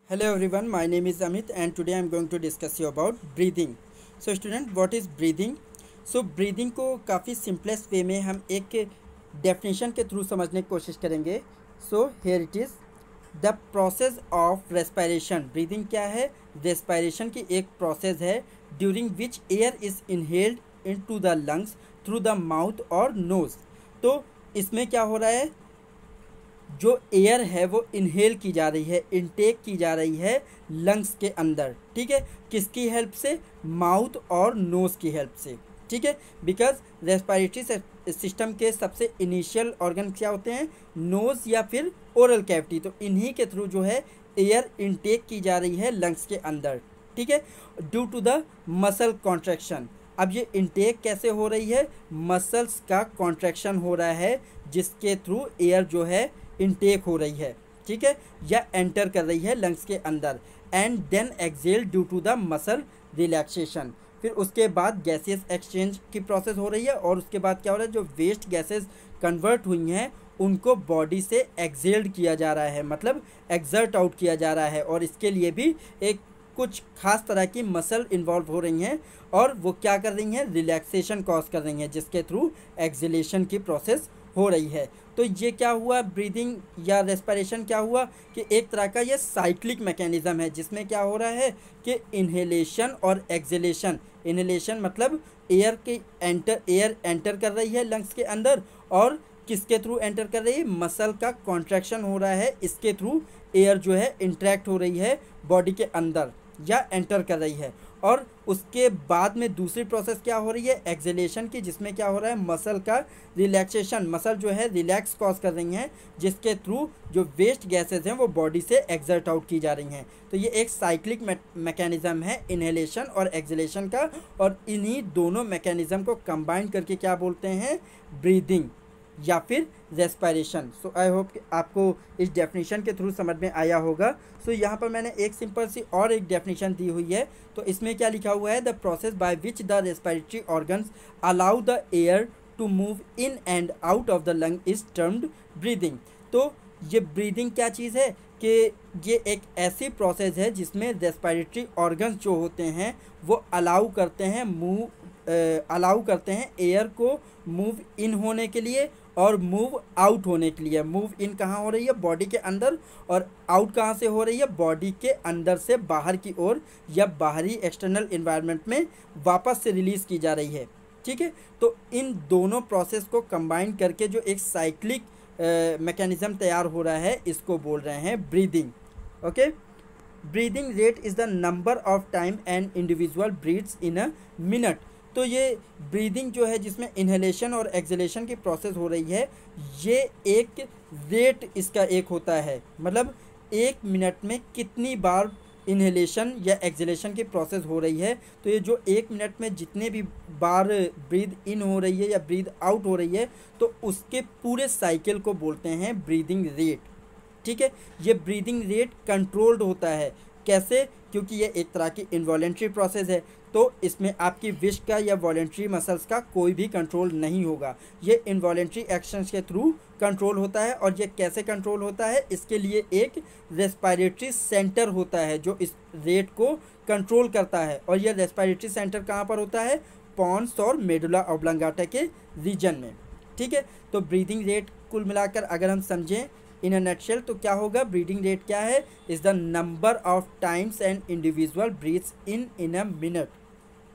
Hello everyone, my name is Amit and today I am going to discuss you about breathing. So student, what is breathing? So breathing को काफ़ी simplest way में हम एक definition के through समझने की कोशिश करेंगे. So here it is the process of respiration. Breathing क्या है? रेस्पायरेशन की एक प्रोसेस है during which air is inhaled into the lungs through the mouth और नोज़. तो इसमें क्या हो रहा है, जो एयर है वो इनहेल की जा रही है, इनटेक की जा रही है लंग्स के अंदर. ठीक है, किसकी हेल्प से? माउथ और नोज़ की हेल्प से. ठीक है, बिकॉज रेस्पायरेटरी सिस्टम के सबसे इनिशियल ऑर्गन क्या होते हैं? नोज़ या फिर ओरल कैविटी. तो इन्हीं के थ्रू जो है एयर इनटेक की जा रही है लंग्स के अंदर. ठीक है, due to the muscle contraction. अब ये इनटेक कैसे हो रही है? मसल्स का कॉन्ट्रैक्शन हो रहा है जिसके थ्रू एयर जो है इनटेक हो रही है. ठीक है, या एंटर कर रही है लंग्स के अंदर. And then exhale due to the muscle relaxation. फिर उसके बाद गैसेस एक्सचेंज की प्रोसेस हो रही है और उसके बाद क्या हो रहा है, जो वेस्ट गैसेस कन्वर्ट हुई हैं उनको बॉडी से एक्सेल्ड किया जा रहा है, मतलब एक्सर्ट आउट किया जा रहा है. और इसके लिए भी एक कुछ खास तरह की मसल इन्वॉल्व हो रही हैं और वो क्या कर रही हैं? रिलैक्सेशन कॉज कर रही हैं, जिसके थ्रू एक्सेलेशन की प्रोसेस हो रही है. तो ये क्या हुआ? ब्रीदिंग या रेस्पिरेशन क्या हुआ कि एक तरह का ये साइक्लिक मैकेनिज्म है जिसमें क्या हो रहा है कि इन्हेलेशन और एक्सेलेशन. इन्हेलेशन मतलब एयर एंटर कर रही है लंग्स के अंदर, और किसके थ्रू एंटर कर रही है? मसल का कॉन्ट्रैक्शन हो रहा है, इसके थ्रू एयर जो है इंट्रैक्ट हो रही है बॉडी के अंदर या एंटर कर रही है. और उसके बाद में दूसरी प्रोसेस क्या हो रही है? एक्सेलेशन की, जिसमें क्या हो रहा है? मसल का रिलैक्सेशन. मसल जो है रिलैक्स कॉज कर रही हैं जिसके थ्रू जो वेस्ट गैसेस हैं वो बॉडी से एक्सर्ट आउट की जा रही हैं. तो ये एक साइक्लिक मैकेनिज्म है इन्हेलेशन और एक्सेलेशन का, और इन्हीं दोनों मैकेनिज्म को कंबाइन करके क्या बोलते हैं? ब्रीदिंग या फिर रेस्पिरेशन. सो आई होप कि आपको इस डेफिनेशन के थ्रू समझ में आया होगा. सो यहाँ पर मैंने एक सिंपल सी और एक डेफिनेशन दी हुई है. तो इसमें क्या लिखा हुआ है? The process by which the respiratory organs allow the air to move in and out of the lung is termed breathing. तो ये ब्रीदिंग क्या चीज़ है कि ये एक ऐसी प्रोसेस है जिसमें रेस्पिरेटरी ऑर्गन्स जो होते हैं वो अलाउ करते हैं एयर को मूव इन होने के लिए और मूव आउट होने के लिए. मूव इन कहाँ हो रही है? बॉडी के अंदर. और आउट कहाँ से हो रही है? बॉडी के अंदर से बाहर की ओर या बाहरी एक्सटर्नल इन्वायरमेंट में वापस से रिलीज़ की जा रही है. ठीक है, तो इन दोनों प्रोसेस को कंबाइन करके जो एक साइक्लिक मैकेनिज्म तैयार हो रहा है इसको बोल रहे हैं breathing. Okay, breathing rate is the number of time an individual breaths in a minute. तो ये ब्रीदिंग जो है जिसमें इन्हेलेशन और एक्सेलेशन की प्रोसेस हो रही है, ये एक रेट इसका एक होता है, मतलब एक मिनट में कितनी बार इन्हेलेशन या एक्सेलेशन की प्रोसेस हो रही है. तो ये जो एक मिनट में जितने भी बार ब्रीद इन हो रही है या ब्रीद आउट हो रही है, तो उसके पूरे साइकिल को बोलते हैं ब्रीदिंग रेट. ठीक है, ये ब्रीदिंग रेट कंट्रोल्ड होता है. कैसे? क्योंकि ये एक तरह की इनवॉलेंट्री प्रोसेस है, तो इसमें आपकी विश का या वॉलेंट्री मसल्स का कोई भी कंट्रोल नहीं होगा. ये इनवॉलेंट्री एक्शंस के थ्रू कंट्रोल होता है. और ये कैसे कंट्रोल होता है? इसके लिए एक रेस्पिरेटरी सेंटर होता है जो इस रेट को कंट्रोल करता है. और ये रेस्पिरेटरी सेंटर कहाँ पर होता है? पॉन्स और मेडुला ऑब्लांगाटा के रीजन में. ठीक है, तो ब्रीदिंग रेट कुल मिलाकर अगर हम समझें इन अ नटशेल तो क्या होगा? ब्रीदिंग रेट क्या है? Is the number of times an individual breaths in a minute.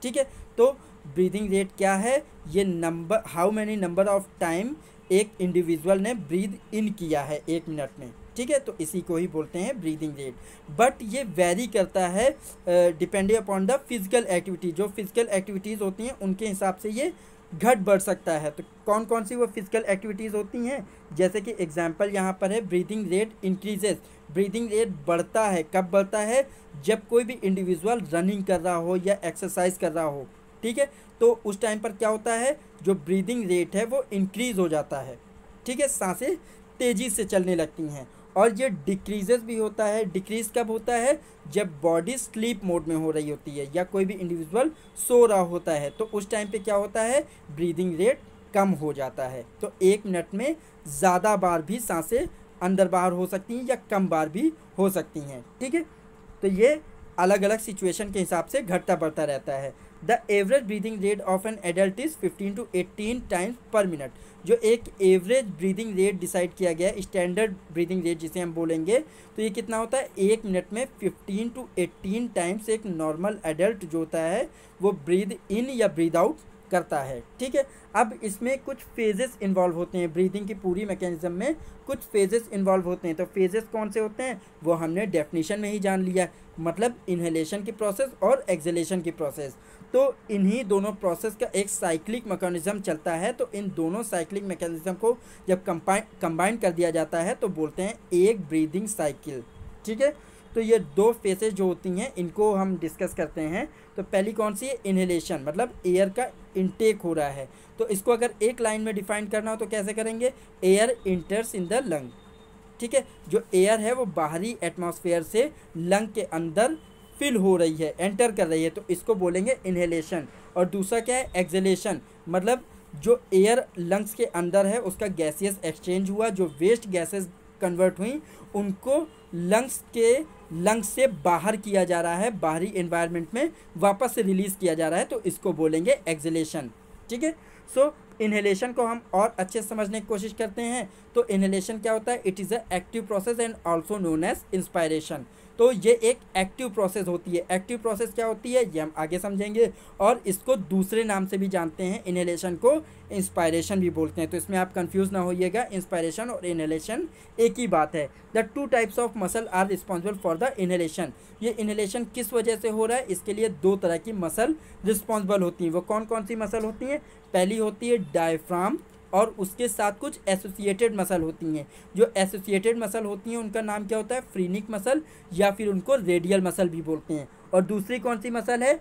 ठीक है, तो ब्रीदिंग रेट क्या है? ये number, how many number of time एक इंडिविजुअल ने ब्रीद इन किया है एक मिनट में. ठीक है, तो इसी को ही बोलते हैं ब्रीदिंग रेट. बट ये वेरी करता है depending upon the physical activity. जो फिजिकल एक्टिविटीज़ होती हैं उनके हिसाब से ये घट बढ़ सकता है. तो कौन कौन सी वो फिजिकल एक्टिविटीज़ होती हैं? जैसे कि एग्जांपल यहाँ पर है, breathing rate increases. Breathing rate बढ़ता है. कब बढ़ता है? जब कोई भी इंडिविजुअल रनिंग कर रहा हो या एक्सरसाइज कर रहा हो. ठीक है, तो उस टाइम पर क्या होता है? जो ब्रीदिंग रेट है वो इंक्रीज़ हो जाता है. ठीक है, सांसें तेज़ी से चलने लगती हैं. और ये डिक्रीजेस भी होता है. डिक्रीज़ कब होता है? जब बॉडी स्लीप मोड में हो रही होती है या कोई भी इंडिविजुअल सो रहा होता है, तो उस टाइम पे क्या होता है? ब्रीदिंग रेट कम हो जाता है. तो एक मिनट में ज़्यादा बार भी सांसें अंदर बाहर हो सकती हैं या कम बार भी हो सकती हैं. ठीक है, तो ये अलग अलग सिचुएशन के हिसाब से घटता बढ़ता रहता है। The average breathing rate of an adult is 15 to 18 times पर मिनट। जो एक एवरेज ब्रीदिंग रेट डिसाइड किया गया है, स्टैंडर्ड ब्रीदिंग रेट जिसे हम बोलेंगे, तो ये कितना होता है, 1 मिनट में 15 to 18 टाइम्स एक नॉर्मल एडल्ट जो होता है वो ब्रीद इन या ब्रीद आउट करता है। ठीक है, अब इसमें कुछ फेजेस इन्वॉल्व होते हैं, ब्रीदिंग की पूरी मैकेनिज्म में कुछ फेजेस इन्वॉल्व होते हैं। तो फेजेस कौन से होते हैं वो हमने डेफिनेशन में ही जान लिया, मतलब इन्हेलेशन की प्रोसेस और एक्सहेलेशन की प्रोसेस। तो इन्हीं दोनों प्रोसेस का एक साइक्लिक मैकेनिज्म चलता है। तो इन दोनों साइक्लिक मैकेनिज्म को जब कंबाइन कर दिया जाता है तो बोलते हैं एक ब्रीदिंग साइकिल। ठीक है, तो ये दो फेसेस जो होती हैं इनको हम डिस्कस करते हैं। तो पहली कौन सी है, इन्हेलेशन, मतलब एयर का इनटेक हो रहा है। तो इसको अगर एक लाइन में डिफाइन करना हो तो कैसे करेंगे, एयर इंटर्स इन द लंग। ठीक है, जो एयर है वो बाहरी एटमॉस्फेयर से लंग के अंदर फिल हो रही है, एंटर कर रही है, तो इसको बोलेंगे इन्हेलेशन। और दूसरा क्या है, एक्सहेलेशन, मतलब जो एयर लंग्स के अंदर है उसका गैसियस एक्सचेंज हुआ, जो वेस्ट गैसेस कन्वर्ट हुई उनको लंग्स से बाहर किया जा रहा है, बाहरी एनवायरनमेंट में वापस से रिलीज़ किया जा रहा है, तो इसको बोलेंगे एक्सहेलेशन। ठीक है, सो इन्हेलेशन को हम और अच्छे से समझने की कोशिश करते हैं। तो इन्हेलेशन क्या होता है, it is a active process and also known as inspiration. तो ये एक एक्टिव प्रोसेस होती है। एक्टिव प्रोसेस क्या होती है ये हम आगे समझेंगे, और इसको दूसरे नाम से भी जानते हैं, इन्हेलेशन को इंस्पायरेशन भी बोलते हैं। तो इसमें आप कंफ्यूज ना होइएगा, इंस्पायरेशन और इन्हेलेशन एक ही बात है। The 2 types of muscle are responsible for the inhalation. ये इन्हेलेशन किस वजह से हो रहा है, इसके लिए 2 तरह की मसल रिस्पॉन्सिबल होती हैं। वो कौन कौन सी मसल होती हैं, पहली होती है डायफ्राम, और उसके साथ कुछ एसोसिएटेड मसल होती हैं। जो एसोसिएटेड मसल होती हैं उनका नाम क्या होता है, फ्रीनिक मसल, या फिर उनको रेडियल मसल भी बोलते हैं। और दूसरी कौन सी मसल है,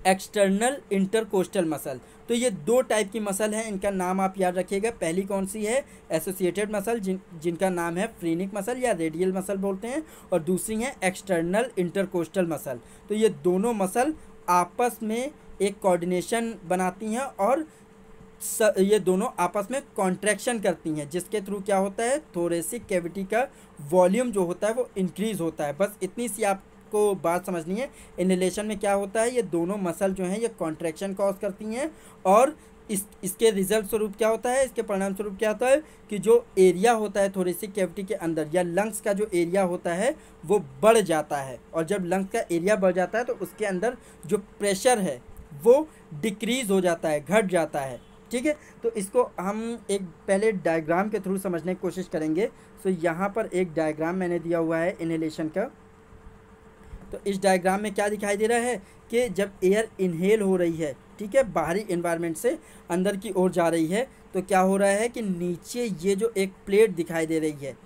एक्सटर्नल इंटरकोस्टल मसल। तो ये 2 टाइप की मसल हैं, इनका नाम आप याद रखिएगा। पहली कौन सी है, एसोसिएटेड मसल, जिनका नाम है फ्रीनिक मसल या रेडियल मसल बोलते हैं, और दूसरी है एक्सटर्नल इंटरकोस्टल मसल। तो ये दोनों मसल आपस में एक कोऑर्डिनेशन बनाती हैं और ये दोनों आपस में कॉन्ट्रैक्शन करती हैं, जिसके थ्रू क्या होता है, थोरेसिक कैविटी का वॉल्यूम जो होता है वो इंक्रीज होता है। बस इतनी सी आपको बात समझनी है। इन्हेलेशन में क्या होता है, ये दोनों मसल जो हैं ये कॉन्ट्रैक्शन कॉज करती हैं, और इसके रिजल्ट स्वरूप क्या होता है, इसके परिणाम स्वरूप क्या होता है कि जो एरिया होता है थोरेसिक कैविटी के अंदर या लंग्स का जो एरिया होता है वो बढ़ जाता है। और जब लंग्स का एरिया बढ़ जाता है तो उसके अंदर जो प्रेशर है वो डिक्रीज हो जाता है, घट जाता है। ठीक है, तो इसको हम एक पहले डायग्राम के थ्रू समझने की कोशिश करेंगे। सो यहाँ पर एक डायग्राम मैंने दिया हुआ है इन्हेलेशन का। तो इस डायग्राम में क्या दिखाई दे रहा है कि जब एयर इनहेल हो रही है, ठीक है, बाहरी एनवायरनमेंट से अंदर की ओर जा रही है, तो क्या हो रहा है कि नीचे ये जो एक प्लेट दिखाई दे रही है,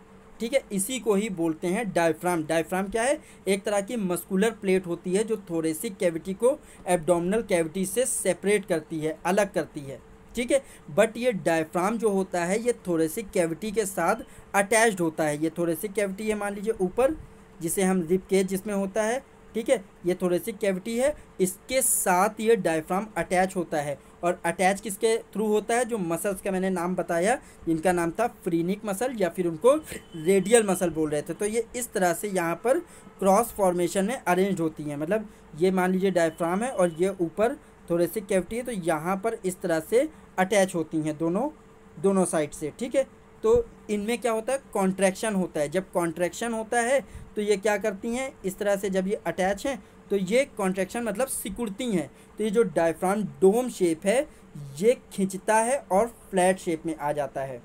ठीक है, इसी को ही बोलते हैं डायफ्राम। डायफ्राम क्या है, एक तरह की मस्कुलर प्लेट होती है जो थोरेसिक कैविटी को एब्डोमिनल कैविटी से सेपरेट करती है, अलग करती है। ठीक है, बट ये डायफ्राम जो होता है ये थोरेसिक कैविटी के साथ अटैच्ड होता है। ये थोरेसिक कैविटी है, मान लीजिए ऊपर, जिसे हम रिब केज जिसमें होता है, ठीक है, ये थोरेसिक कैविटी है, इसके साथ ये डायफ्राम अटैच होता है। और अटैच किसके थ्रू होता है, जो मसल्स का मैंने नाम बताया, जिनका नाम था फ्रीनिक मसल या फिर उनको रेडियल मसल बोल रहे थे। तो ये इस तरह से यहाँ पर क्रॉस फॉर्मेशन में अरेंज होती हैं। मतलब ये मान लीजिए डायफ्राम है और ये ऊपर थोरेसिक कैविटी है, तो यहाँ पर इस तरह से अटैच होती हैं दोनों साइड से। ठीक है, तो इनमें क्या होता है, कॉन्ट्रैक्शन होता है। जब कॉन्ट्रैक्शन होता है तो ये क्या करती हैं, इस तरह से जब ये अटैच हैं तो ये कॉन्ट्रैक्शन मतलब सिकुड़ती हैं। तो ये जो डायफ्राम डोम शेप है ये खिंचता है और फ्लैट शेप में आ जाता है।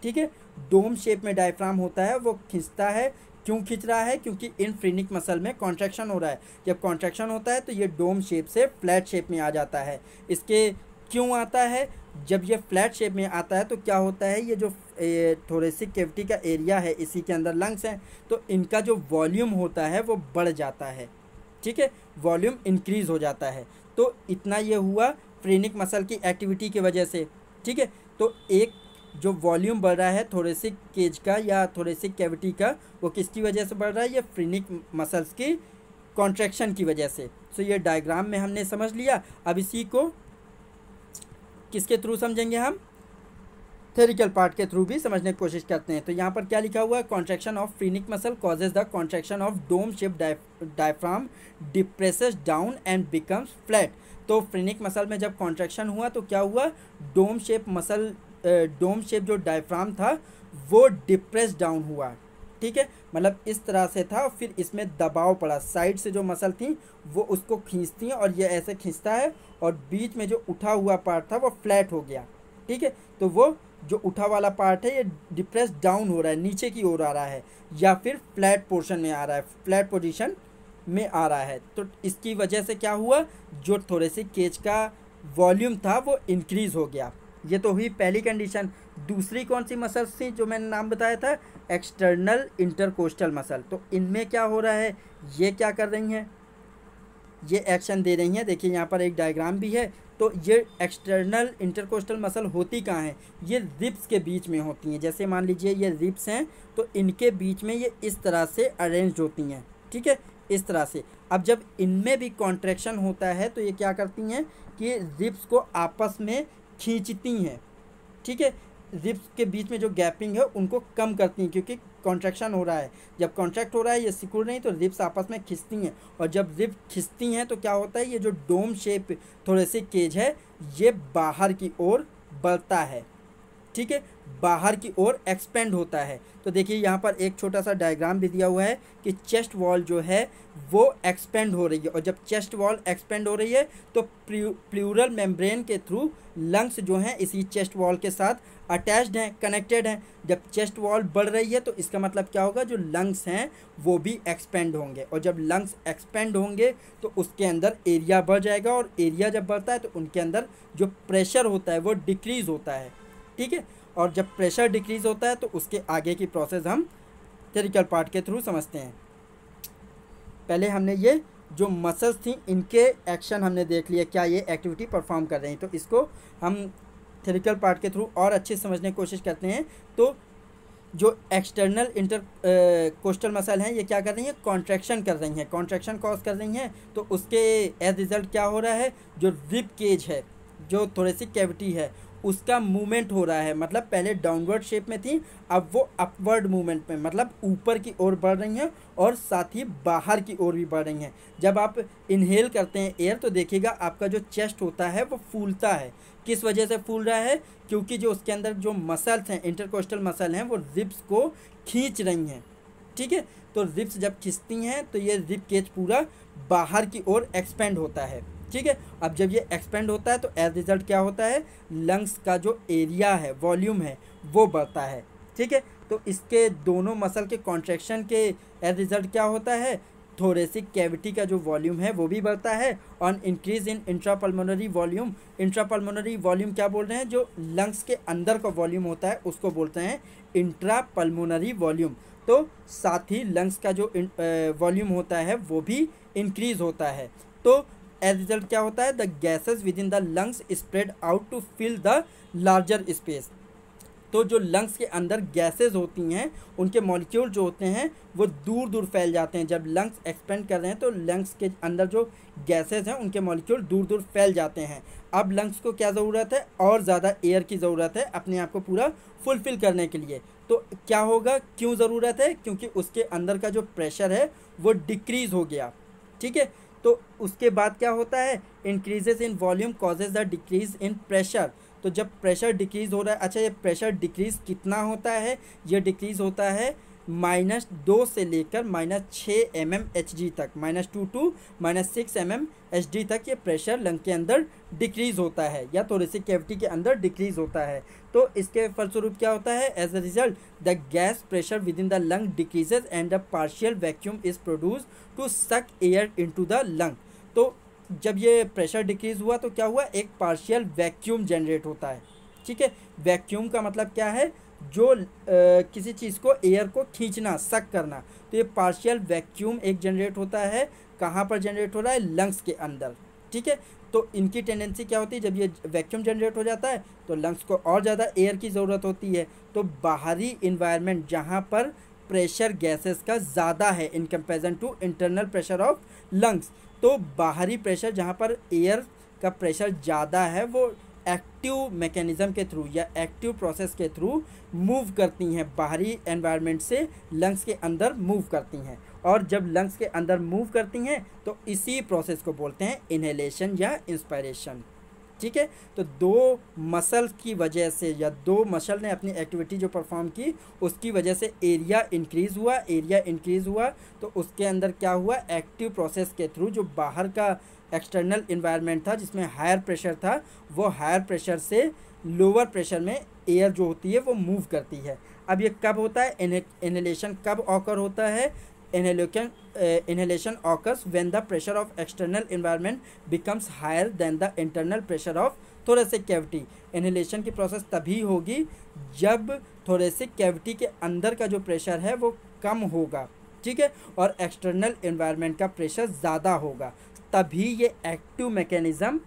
ठीक है, डोम शेप में डायफ्राम होता है, वो खिंचता है। क्यों खिंच रहा है, क्योंकि इन फ्रीनिक मसल में कॉन्ट्रैक्शन हो रहा है। जब कॉन्ट्रैक्शन होता है तो ये डोम शेप से फ्लैट शेप में आ जाता है। इसके क्यों आता है, जब ये फ्लैट शेप में आता है तो क्या होता है, ये जो थोरेसिक कैविटी का एरिया है, इसी के अंदर लंग्स हैं, तो इनका जो वॉल्यूम होता है वो बढ़ जाता है। ठीक है, वॉल्यूम इंक्रीज हो जाता है। तो इतना ये हुआ फ्रीनिक मसल की एक्टिविटी की वजह से। ठीक है, तो एक जो वॉल्यूम बढ़ रहा है थोरेसिक केज का या थोरेसिक कैविटी का, वो किसकी वजह से बढ़ रहा है, ये फ्रीनिक मसल्स की कॉन्ट्रैक्शन की वजह से। सो ये डायग्राम में हमने समझ लिया। अब इसी को किसके थ्रू समझेंगे हम, थेरिकल पार्ट के थ्रू भी समझने की कोशिश करते हैं। तो यहाँ पर क्या लिखा हुआ है, contraction of phrenic muscle causes the contraction of dome shape diaphragm depresses down and becomes flat. तो फ्रीनिक मसल में जब कॉन्ट्रैक्शन हुआ तो क्या हुआ, डोम शेप जो डायफ्राम था वो डिप्रेस डाउन हुआ, ठीक है, मतलब इस तरह से था। फिर इसमें दबाव पड़ा, साइड से जो मसल थी वो उसको खींचती हैं और ये ऐसे खींचता है, और बीच में जो उठा हुआ पार्ट था वो फ्लैट हो गया, ठीक है। तो वो जो उठा वाला पार्ट है ये डिप्रेस डाउन हो रहा है, नीचे की ओर आ रहा है, या फिर फ्लैट पोर्शन में आ रहा है, फ्लैट पोजीशन में आ रहा है। तो इसकी वजह से क्या हुआ, जो थोरेसिक केज का वॉल्यूम था वो इंक्रीज हो गया। ये तो हुई पहली कंडीशन। दूसरी कौन सी मसल्स थी जो मैंने नाम बताया था, एक्सटर्नल इंटरकोस्टल मसल। तो इनमें क्या हो रहा है, ये क्या कर रही हैं, ये एक्शन दे रही हैं। देखिए यहाँ पर एक डायग्राम भी है। तो ये एक्सटर्नल इंटरकोस्टल मसल होती कहाँ हैं, ये रिब्स के बीच में होती हैं। जैसे मान लीजिए ये रिब्स हैं, तो इनके बीच में ये इस तरह से अरेंज होती हैं, ठीक है, इस तरह से। अब जब इनमें भी कॉन्ट्रैक्शन होता है तो ये क्या करती हैं कि रिब्स को आपस में खींचती हैं, ठीक है, रिब्स के बीच में जो गैपिंग है उनको कम करती हैं, क्योंकि कॉन्ट्रैक्शन हो रहा है। जब कॉन्ट्रैक्ट हो रहा है ये सिकुड़ रही, तो रिब्स आपस में खिंचती हैं, और जब रिब्स खिंचती हैं तो क्या होता है, ये जो डोम शेप थोरेसिक केज है ये बाहर की ओर बढ़ता है, ठीक है, बाहर की ओर एक्सपेंड होता है। तो देखिए यहाँ पर एक छोटा सा डायग्राम भी दिया हुआ है कि चेस्ट वॉल जो है वो एक्सपेंड हो रही है, और जब चेस्ट वॉल एक्सपेंड हो रही है तो प्लूरल मेम्ब्रेन के थ्रू लंग्स जो हैं इसी चेस्ट वॉल के साथ अटैच्ड हैं, कनेक्टेड हैं। जब चेस्ट वॉल बढ़ रही है तो इसका मतलब क्या होगा, जो लंग्स हैं वो भी एक्सपेंड होंगे, और जब लंग्स एक्सपेंड होंगे तो उसके अंदर एरिया बढ़ जाएगा, और एरिया जब बढ़ता है तो उनके अंदर जो प्रेशर होता है वो डिक्रीज़ होता है, ठीक है। और जब प्रेशर डिक्रीज़ होता है तो उसके आगे की प्रोसेस हम थेरिकल पार्ट के थ्रू समझते हैं। पहले हमने ये जो मसल्स थी इनके एक्शन हमने देख लिया, क्या ये एक्टिविटी परफॉर्म कर रही हैं। तो इसको हम थेरिकल पार्ट के थ्रू और अच्छे से समझने की कोशिश करते हैं। तो जो एक्सटर्नल कोस्टल मसल हैं ये क्या कर रही हैं, कॉन्ट्रैक्शन कर रही हैं, कॉन्ट्रैक्शन कॉज कर रही हैं। तो उसके एज रिजल्ट क्या हो रहा है, जो रिब केज है, जो थोरेसिक कैविटी है, उसका मूवमेंट हो रहा है। मतलब पहले डाउनवर्ड शेप में थी, अब वो अपवर्ड मूवमेंट में, मतलब ऊपर की ओर बढ़ रही हैं और साथ ही बाहर की ओर भी बढ़ रही हैं। जब आप इनहेल करते हैं एयर तो देखिएगा आपका जो चेस्ट होता है वो फूलता है। किस वजह से फूल रहा है, क्योंकि जो उसके अंदर जो मसल्स हैं, इंटरकोस्टल मसल हैं, वो रिब्स को खींच रही हैं, ठीक है। तो रिब्स जब खींचती हैं तो ये रिब केज पूरा बाहर की ओर एक्सपेंड होता है, ठीक है। अब जब ये एक्सपेंड होता है तो एज रिजल्ट क्या होता है, लंग्स का जो एरिया है, वॉल्यूम है, वो बढ़ता है, ठीक है। तो इसके दोनों मसल के कॉन्ट्रैक्शन के एज रिजल्ट क्या होता है, थोरेसिक कैविटी का जो वॉल्यूम है वो भी बढ़ता है, और increase in intrapulmonary volume. Intrapulmonary volume क्या बोल रहे हैं, जो लंग्स के अंदर का वॉल्यूम होता है उसको बोलते हैं इंट्रापल्मोनरी वॉल्यूम। तो साथ ही लंग्स का जो वॉल्यूम होता है वो भी इंक्रीज होता है। तो एज रिजल्ट क्या होता है, the gases within the lungs spread out to fill the larger space. तो जो लंग्स के अंदर गैसेस होती हैं उनके मॉलिक्यूल जो होते हैं वो दूर दूर फैल जाते हैं। जब लंग्स एक्सपेंड कर रहे हैं तो लंग्स के अंदर जो गैसेस हैं उनके मॉलिक्यूल दूर दूर फैल जाते हैं। अब लंग्स को क्या ज़रूरत है, और ज़्यादा एयर की ज़रूरत है अपने आप को पूरा फुलफ़िल करने के लिए। तो क्या होगा, क्यों ज़रूरत है, क्योंकि उसके अंदर का जो प्रेशर है वो डिक्रीज़ हो गया, ठीक है। तो उसके बाद क्या होता है, increases in volume causes the decrease in pressure. तो जब प्रेशर डिक्रीज़ हो रहा है, अच्छा ये प्रेशर डिक्रीज़ कितना होता है, ये डिक्रीज़ होता है -2 से लेकर -6 mmHg तक, -2 to -6 mmHg तक ये प्रेशर लंग के अंदर डिक्रीज़ होता है, या थोरेसिक कैविटी के अंदर डिक्रीज़ होता है। तो इसके फलस्वरूप क्या होता है, as a result the gas pressure within the lung decreases and the partial vacuum is produce to suck air into the lung. तो जब ये प्रेशर डिक्रीज़ हुआ तो क्या हुआ, एक पार्शियल वैक्यूम जनरेट होता है, ठीक है। वैक्यूम का मतलब क्या है, जो किसी चीज़ को, एयर को खींचना, सक करना। तो ये पार्शियल वैक्यूम एक जनरेट होता है, कहाँ पर जनरेट हो रहा है, लंग्स के अंदर, ठीक है। तो इनकी टेंडेंसी क्या होती है, जब ये वैक्यूम जनरेट हो जाता है तो लंग्स को और ज़्यादा एयर की ज़रूरत होती है। तो बाहरी इन्वायरमेंट जहाँ पर प्रेशर गैसेस का ज़्यादा है in comparison to internal pressure of lungs, तो बाहरी प्रेशर जहाँ पर एयर का प्रेशर ज़्यादा है वो एक्टिव मैकेनिज़्म के थ्रू या एक्टिव प्रोसेस के थ्रू मूव करती हैं, बाहरी एनवायरनमेंट से लंग्स के अंदर मूव करती हैं। और जब लंग्स के अंदर मूव करती हैं तो इसी प्रोसेस को बोलते हैं इनहेलेशन या इंस्पायरेशन। ठीक है, तो दो मसल की वजह से या दो मसल ने अपनी एक्टिविटी जो परफॉर्म की उसकी वजह से एरिया इंक्रीज़ हुआ तो उसके अंदर क्या हुआ, एक्टिव प्रोसेस के थ्रू जो बाहर का एक्सटर्नल इन्वायरमेंट था जिसमें हायर प्रेशर था, वो हायर प्रेशर से लोअर प्रेशर में एयर जो होती है वो मूव करती है। अब ये कब होता है, इनहेलेशन कब ऑकर होता है, inhalation occurs when the pressure of external environment becomes higher than the internal pressure of thoracic cavity। Inhalation की प्रोसेस तभी होगी जब थोरेसिक कैविटी के अंदर का जो प्रेशर है वो कम होगा, ठीक है, और एक्सटर्नल एनवायरनमेंट का प्रेशर ज़्यादा होगा, तभी ये एक्टिव मैकेनिज़्म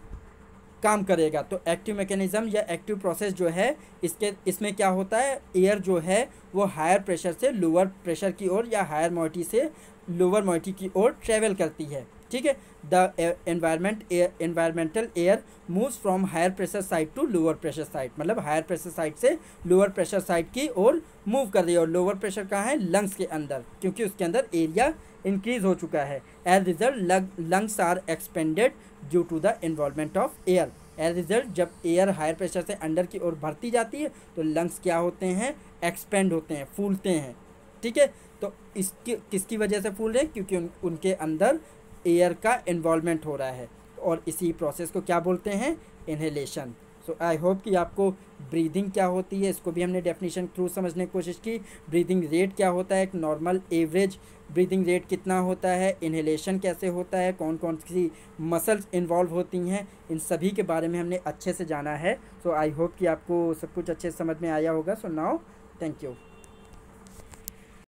काम करेगा। तो एक्टिव मैकेनिज़्म या एक्टिव प्रोसेस जो है इसमें क्या होता है, एयर जो है वो हायर प्रेशर से लोअर प्रेशर की ओर या हायर मोइटी से लोअर मोइटी की ओर ट्रेवल करती है। ठीक है, the environmental air moves from higher pressure side to lower pressure side, मतलब हायर प्रेशर साइड से लोअर प्रेशर साइड की ओर मूव कर रही है। और लोअर प्रेशर कहाँ है, लंग्स के अंदर, क्योंकि उसके अंदर एरिया इंक्रीज हो चुका है। As result lungs are expanded due to the involvement of air. As result जब एयर हायर प्रेशर से अंडर की ओर भरती जाती है तो लंग्स क्या होते हैं, एक्सपेंड होते हैं, फूलते हैं। ठीक है, तो इसकी किसकी वजह से फूल रहे हैं, क्योंकि उनके अंदर एयर का इन्वॉल्वमेंट हो रहा है, और इसी प्रोसेस को क्या बोलते हैं, इनहेलेशन। सो आई होप कि आपको ब्रीदिंग क्या होती है इसको भी हमने डेफिनेशन थ्रू समझने की कोशिश की। ब्रीदिंग रेट क्या होता है, एक नॉर्मल एवरेज ब्रीदिंग रेट कितना होता है, इनहेलेशन कैसे होता है, कौन कौन सी मसल्स इन्वॉल्व होती हैं, इन सभी के बारे में हमने अच्छे से जाना है। सो आई होप कि आपको सब कुछ अच्छे से समझ में आया होगा। So now thank you.